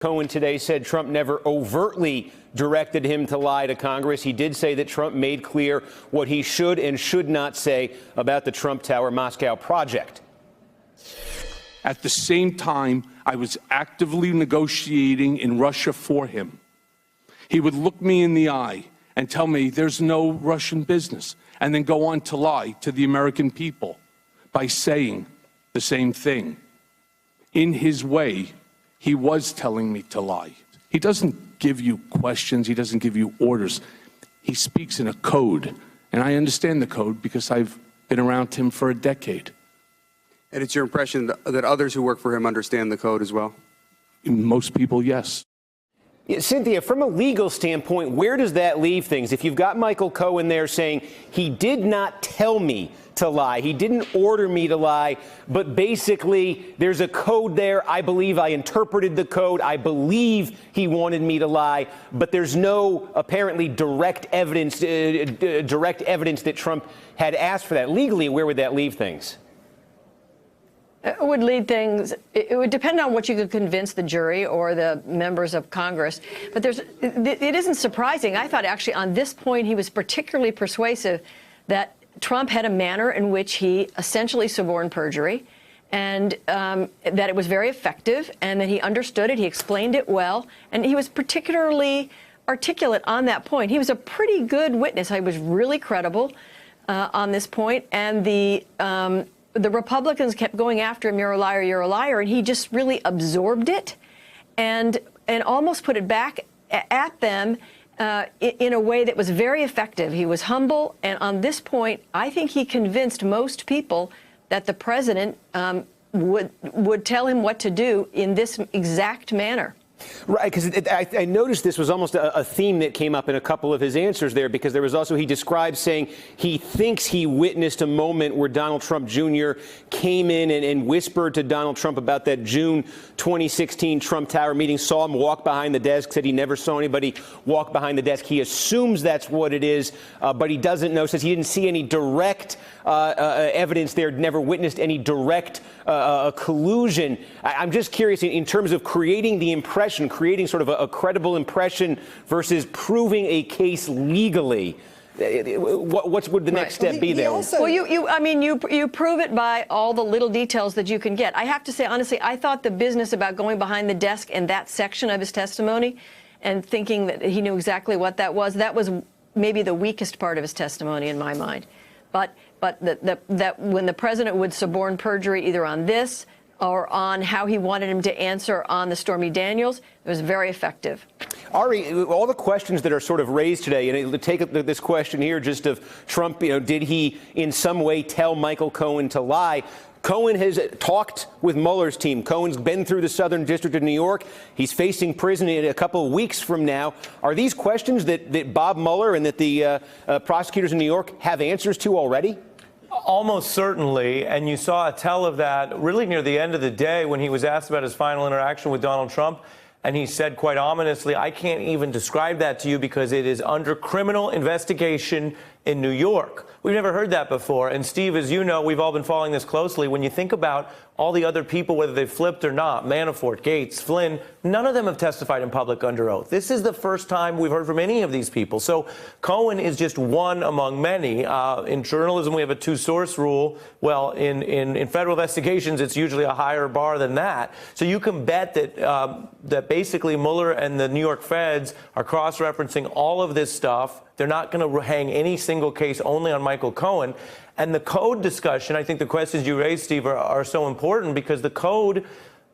Cohen today said Trump never overtly directed him to lie to Congress. He did say that Trump made clear what he should and should not say about the Trump Tower Moscow project. At the same time, I was actively negotiating in Russia for him. He would look me in the eye and tell me there's no Russian business, and then go on to lie to the American people by saying the same thing. In his way, he was telling me to lie. He doesn't give you questions. He doesn't give you orders. He speaks in a code. And I understand the code because I've been around him for a decade. And it's your impression that others who work for him understand the code as well? Most people, yes. Yeah, Cynthia, from a legal standpoint, where does that leave things? If you've got Michael Cohen there saying he did not tell me to lie, he didn't order me to lie, but basically there's a code there. I believe I interpreted the code. I believe he wanted me to lie, but there's no apparently direct evidence that Trump had asked for that. Legally, where would that leave things? It would lead things. It would depend on what you could convince the jury or the members of Congress. But it isn't surprising. I thought actually on this point he was particularly persuasive that Trump had a manner in which he essentially suborned perjury, and that it was very effective, and that he understood it. He explained it well, and he was particularly articulate on that point. He was a pretty good witness. He was really credible on this point, and the Republicans kept going after him, you're a liar, and he just really absorbed it and almost put it back at them in a way that was very effective. He was humble, and on this point, I think he convinced most people that the president would tell him what to do in this exact manner. Right, because I noticed this was almost a theme that came up in a couple of his answers there, because there was also, he described saying he thinks he witnessed a moment where Donald Trump Jr. came in and whispered to Donald Trump about that June 2016 Trump Tower meeting, saw him walk behind the desk, said he never saw anybody walk behind the desk. He assumes that's what it is, but he doesn't know, says he didn't see any direct evidence there, never witnessed any direct collusion. I'm just curious, in terms of creating the impression, creating sort of a credible impression versus proving a case legally, what would the next step be there? Well, you prove it by all the little details that you can get. I have to say, honestly, I thought the business about going behind the desk in that section of his testimony and thinking that he knew exactly what that was maybe the weakest part of his testimony in my mind. But that when the president would suborn perjury either on this or on how he wanted him to answer on the Stormy Daniels, it was very effective. Ari, all the questions that are sort of raised today, and take this question here just of Trump, did he in some way tell Michael Cohen to lie? Cohen has talked with Mueller's team. Cohen's been through the Southern District of New York. He's facing prison in a couple of weeks from now. Are these questions that Bob Mueller and that the prosecutors in New York have answers to already? Almost certainly, and you saw a tell of that really near the end of the day when he was asked about his final interaction with Donald Trump, and he said quite ominously, I can't even describe that to you because it is under criminal investigation in New York. We've never heard that before. And Steve, as you know, we've all been following this closely. When you think about all the other people, whether they flipped or not, Manafort, Gates, Flynn, none of them have testified in public under oath. This is the first time we've heard from any of these people. So Cohen is just one among many. In journalism, we have a two-source rule. Well, in federal investigations, it's usually a higher bar than that. So you can bet that that basically Mueller and the New York feds are cross-referencing all of this stuff. They're not going to hang any single case only on Michael Cohen. And the code discussion, I think the questions you raised, Steve, are so important because the code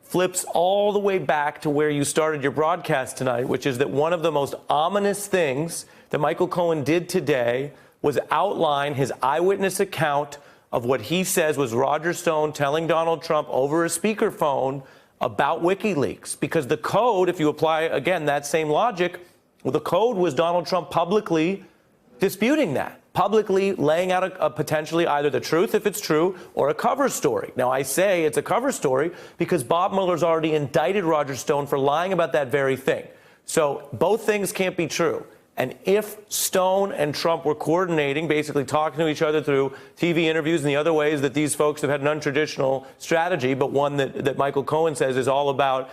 flips all the way back to where you started your broadcast tonight, which is that one of the most ominous things that Michael Cohen did today was outline his eyewitness account of what he says was Roger Stone telling Donald Trump over a speakerphone about WikiLeaks. Because the code, if you apply, again, that same logic, well, the code was Donald Trump publicly disputing that, publicly laying out a potentially either the truth, if it's true, or a cover story. Now, I say it's a cover story because Bob Mueller's already indicted Roger Stone for lying about that very thing. So both things can't be true. And if Stone and Trump were coordinating, basically talking to each other through TV interviews and the other ways that these folks have had an untraditional strategy, but one that Michael Cohen says is all about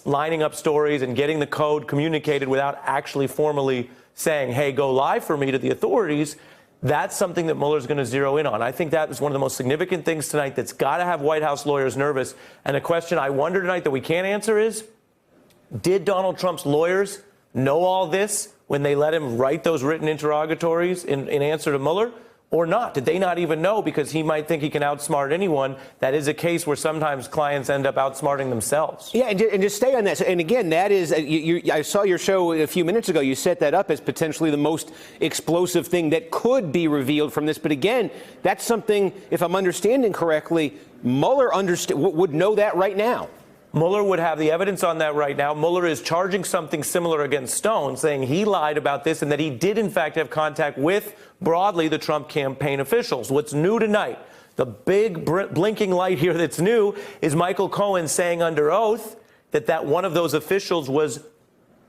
lining up stories and getting the code communicated without actually formally saying, hey, go lie for me to the authorities, that's something that Mueller's going to zero in on. I think that is one of the most significant things tonight that's got to have White House lawyers nervous. And a question I wonder tonight that we can't answer is, did Donald Trump's lawyers know all this when they let him write those written interrogatories in answer to Mueller, or not? Did they not even know because he might think he can outsmart anyone? That is a case where sometimes clients end up outsmarting themselves. Yeah, and just stay on that. And again, that is, I saw your show a few minutes ago. You set that up as potentially the most explosive thing that could be revealed from this. But again, that's something, if I'm understanding correctly, Mueller would know that right now. Mueller would have the evidence on that right now. Mueller is charging something similar against Stone, saying he lied about this and that he did, in fact, have contact with, broadly, the Trump campaign officials. What's new tonight, the big blinking light here that's new, is Michael Cohen saying under oath that one of those officials was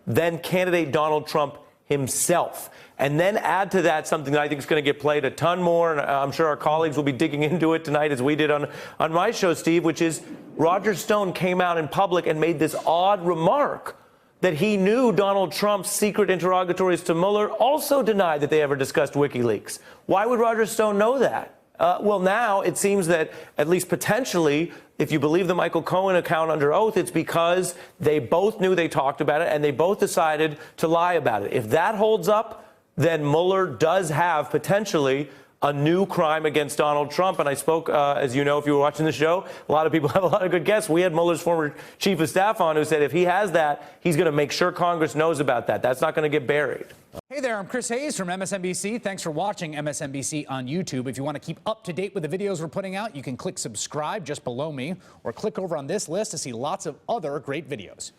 then candidate Donald Trump himself. And then add to that something that I think is going to get played a ton more, and I'm sure our colleagues will be digging into it tonight as we did on my show, Steve, which is Roger Stone came out in public and made this odd remark that he knew Donald Trump's secret interrogatories to Mueller, also denied that they ever discussed WikiLeaks. Why would Roger Stone know that? Well, now it seems that, at least potentially, if you believe the Michael Cohen account under oath, it's because they both knew they talked about it and they both decided to lie about it. If that holds up, then Mueller does have potentially a new crime against Donald Trump. And I spoke, as you know, if you were watching the show, a lot of people have a lot of good guests. We had Mueller's former chief of staff on who said if he has that, he's going to make sure Congress knows about that. That's not going to get buried. Hey there, I'm Chris Hayes from MSNBC. Thanks for watching MSNBC on YouTube. If you want to keep up to date with the videos we're putting out, you can click subscribe just below me or click over on this list to see lots of other great videos.